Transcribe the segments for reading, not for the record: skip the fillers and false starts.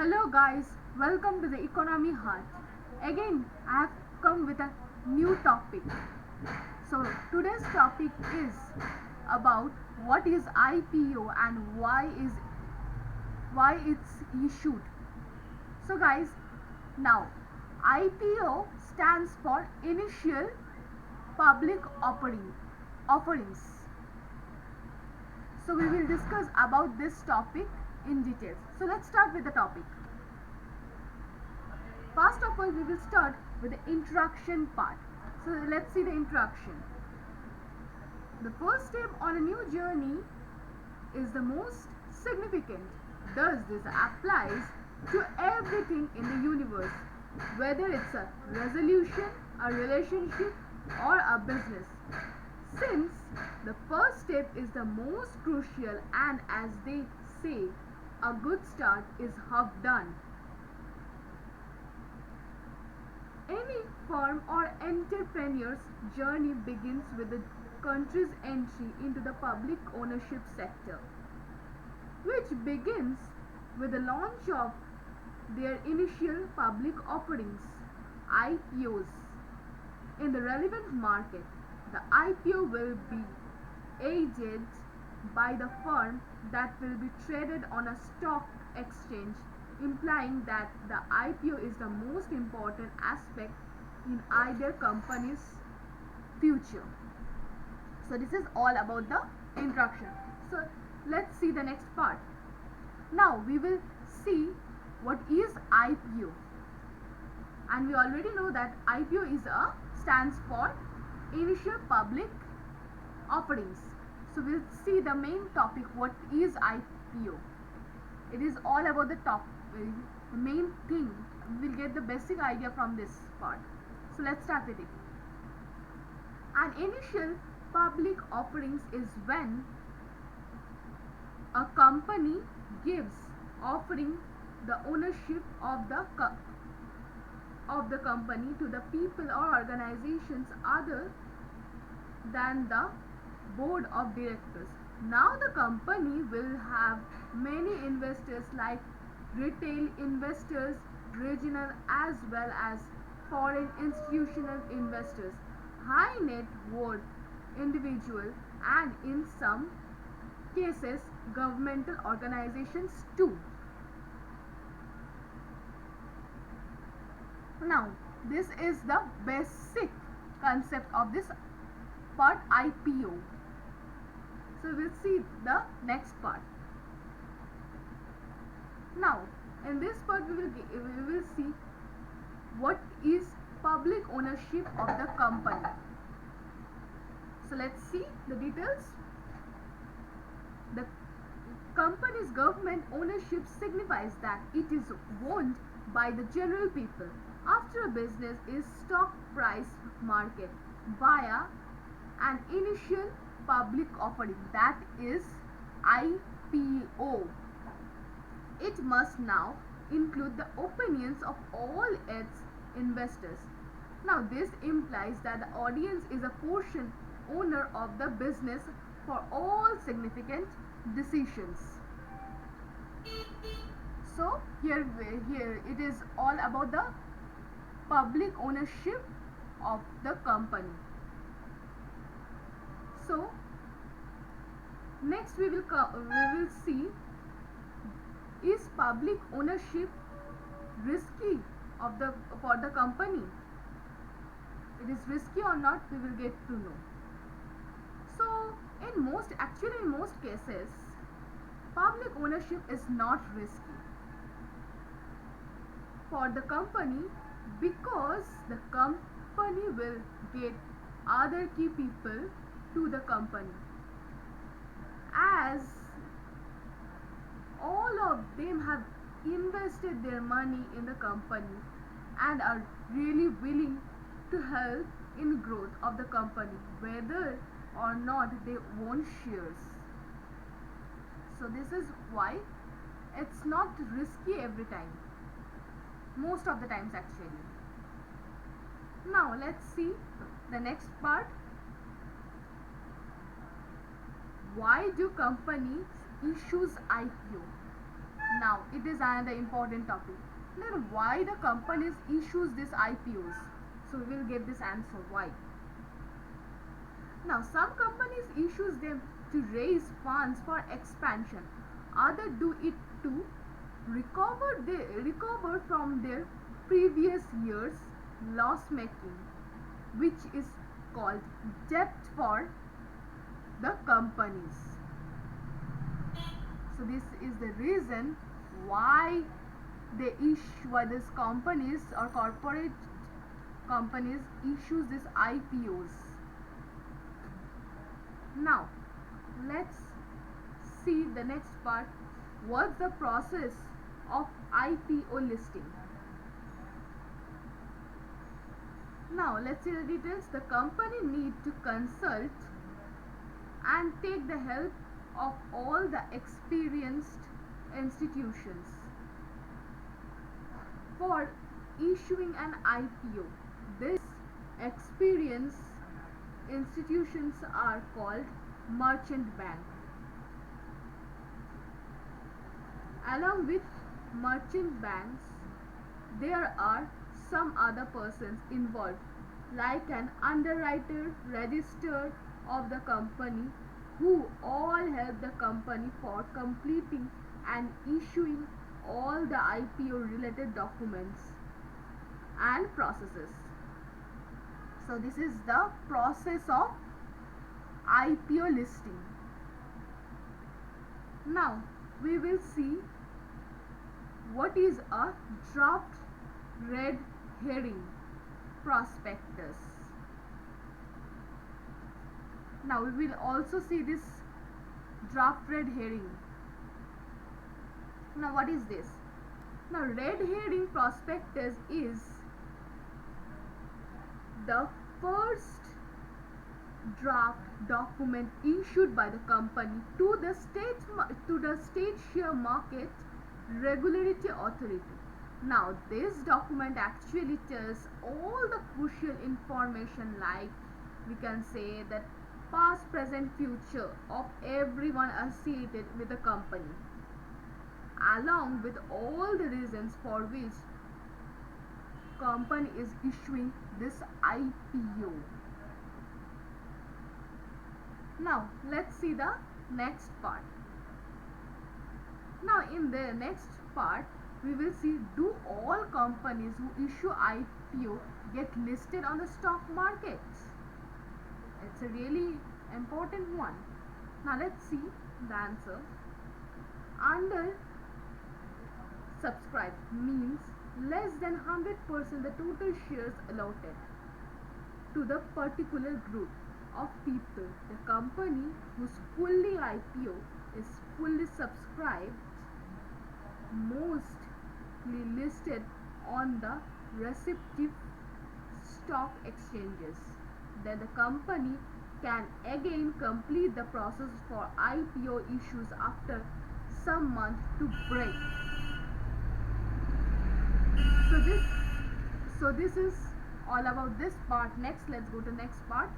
Hello guys, welcome to the Economy Heart. Again, I have come with a new topic. So today's topic is about what is IPO and why it's issued. So guys, now IPO stands for Initial Public Offerings. So we will discuss about this topic in details. So let's start with the topic. First of all, we will start with the introduction part. So let's see the introduction. The first step on a new journey is the most significant. Thus, this applies to everything in the universe, whether it's a resolution, a relationship, or a business. Since the first step is the most crucial, and as they say, a good start is half done. Any firm or entrepreneur's journey begins with the country's entry into the public ownership sector, which begins with the launch of their initial public offerings, IPOs, in the relevant market. The IPO will be aided by the firm that will be traded on a stock exchange, implying that the IPO is the most important aspect in either company's future. So this is all about the introduction. So let's see the next part. Now we will see what is IPO, and we already know that IPO stands for Initial Public Offerings. So we'll see the main topic, what is IPO. It is all about the main thing. We'll get the basic idea from this part. So let's start with it. An initial public offerings is when a company gives offering the ownership of the company to the people or organizations other than the board of directors. Now the company will have many investors like retail investors, regional as well as foreign institutional investors, high net worth individual, and in some cases governmental organizations too. Now this is the basic concept of this part, IPO. So we'll see the next part. Now in this part we will see what is public ownership of the company. So let's see the details. The company's government ownership signifies that it is owned by the general people after a business is stock price market via an initial public offering, that is IPO. It must now include the opinions of all its investors. Now this implies that the audience is a portion owner of the business for all significant decisions. So here it is all about the public ownership of the company. So next we will see, is public ownership risky for the company? It is risky or not, we will get to know. So in most cases public ownership is not risky for the company, because the company will get other key people to the company, as all of them have invested their money in the company and are really willing to help in growth of the company, whether or not they own shares. So this is why it's not risky every time, most of the times actually. Now let's see the next part. Why do companies issues IPO? Now it is another important topic. Then why the companies issues these IPOs? So we will get this answer why. Now some companies issues them to raise funds for expansion. Others do it to recover from their previous year's loss making, which is called debt for the companies. So this is the reason why why these companies or corporate companies issues these IPOs. Now let's see the next part. What's the process of IPO listing? Now let's see the details. The company need to consult and take the help of all the experienced institutions for issuing an IPO. This experienced institutions are called merchant bank. Along with merchant banks, there are some other persons involved, like an underwriter registered of the company, who all help the company for completing and issuing all the IPO related documents and processes. So this is the process of IPO listing. Now we will see what is a draft red herring prospectus. Now we will also see this draft red herring. Now what is this? Now red herring prospectus is the first draft document issued by the company to the state share market regulatory authority. Now this document actually tells all the crucial information, like we can say that past, present, future of everyone associated with the company, along with all the reasons for which company is issuing this IPO. Now let's see the next part. Now in the next part we will see, do all companies who issue IPO get listed on the stock market? It's a really important one. Now let's see the answer. Under subscribed means less than 100% the total shares allotted to the particular group of people. The company whose fully IPO is fully subscribed, mostly listed on the respective stock exchanges. Then the company can again complete the process for IPO issues after some month to break. So this is all about this part. Next, let's go to next part.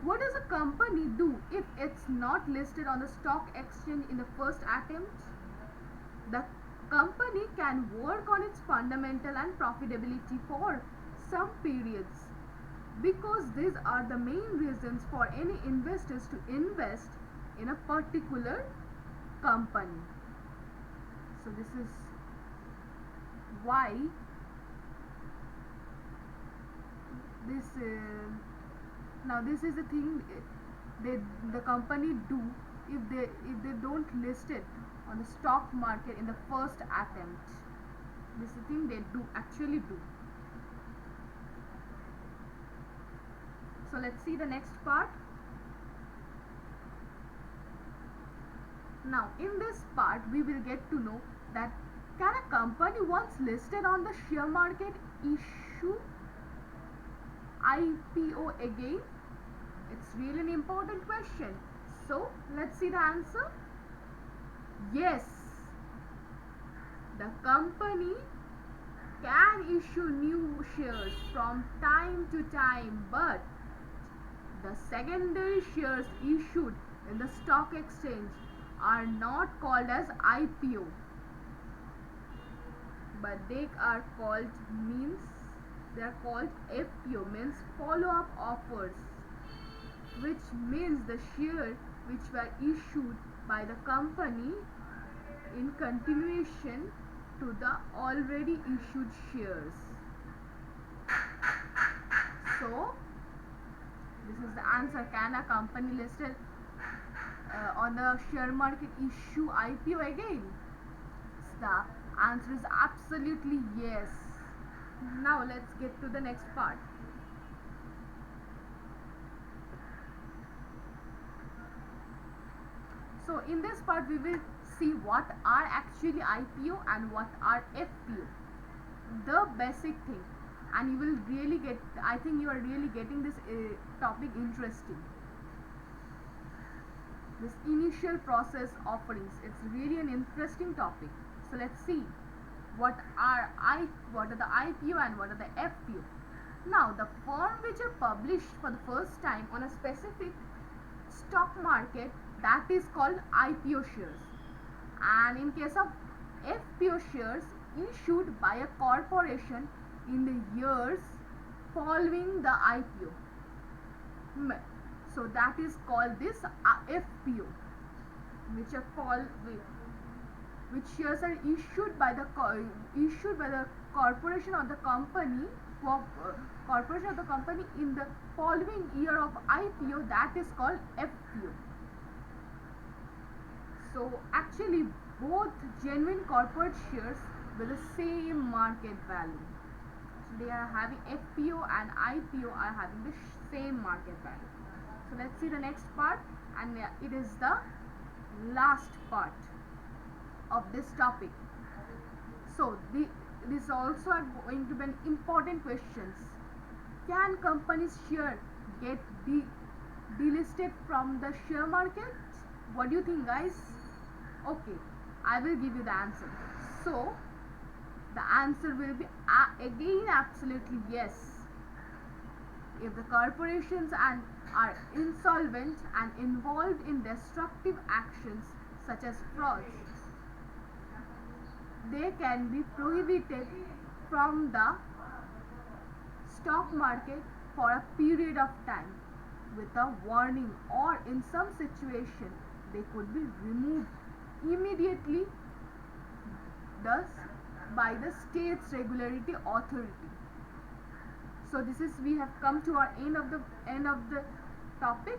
What does a company do if it's not listed on the stock exchange in the first attempt? The company can work on its fundamental and profitability for some periods, because these are the main reasons for any investors to invest in a particular company. So this is why this now this is the thing the company do if they don't list it on the stock market in the first attempt. This is the thing they actually do. So let's see the next part. Now in this part we will get to know that, can a company once listed on the share market issue IPO again? It's really an important question. So let's see the answer. Yes, the company can issue new shares from time to time, but the secondary shares issued in the stock exchange are not called as IPO, but they are called means they are called FPO, means follow up offers, which means the shares which were issued by the company in continuation to the already issued shares. So this is the answer. Can a company listed on the share market issue IPO again? The answer is absolutely yes. Now let's get to the next part. So in this part we will see what are actually IPO and what are FPO. The basic thing, and you will really get, I think you are really getting this topic interesting. This initial process offerings, it's really an interesting topic. So let's see what are the IPO and what are the FPO. Now the firm which are published for the first time on a specific stock market, that is called IPO shares, and in case of FPO shares issued by a corporation in the years following the IPO. So that is called this FPO, which shares are issued by the corporation or the company in the following year of IPO, that is called FPO. So actually both genuine corporate shares with the same market value. So they are having FPO and IPO are having the same market value. So let's see the next part, and it is the last part of this topic. So this also are going to be an important questions. Can companies share get delisted from the share market? What do you think, guys? Okay, I will give you the answer. So the answer will be again absolutely yes. If the corporations are insolvent and involved in destructive actions such as frauds, they can be prohibited from the stock market for a period of time with a warning, or in some situation they could be removed immediately, thus by the state's regulatory authority. So this is, we have come to our end of the topic.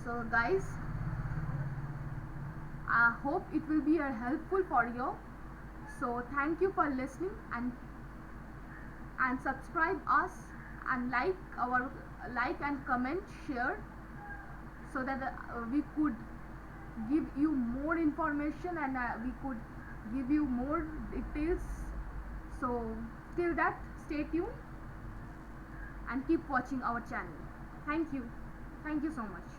So guys, I hope it will be helpful for you. So thank you for listening, and subscribe us, and like and comment, share, so that we could give you more information, and we could give you more details. So till that, stay tuned and keep watching our channel. Thank you so much.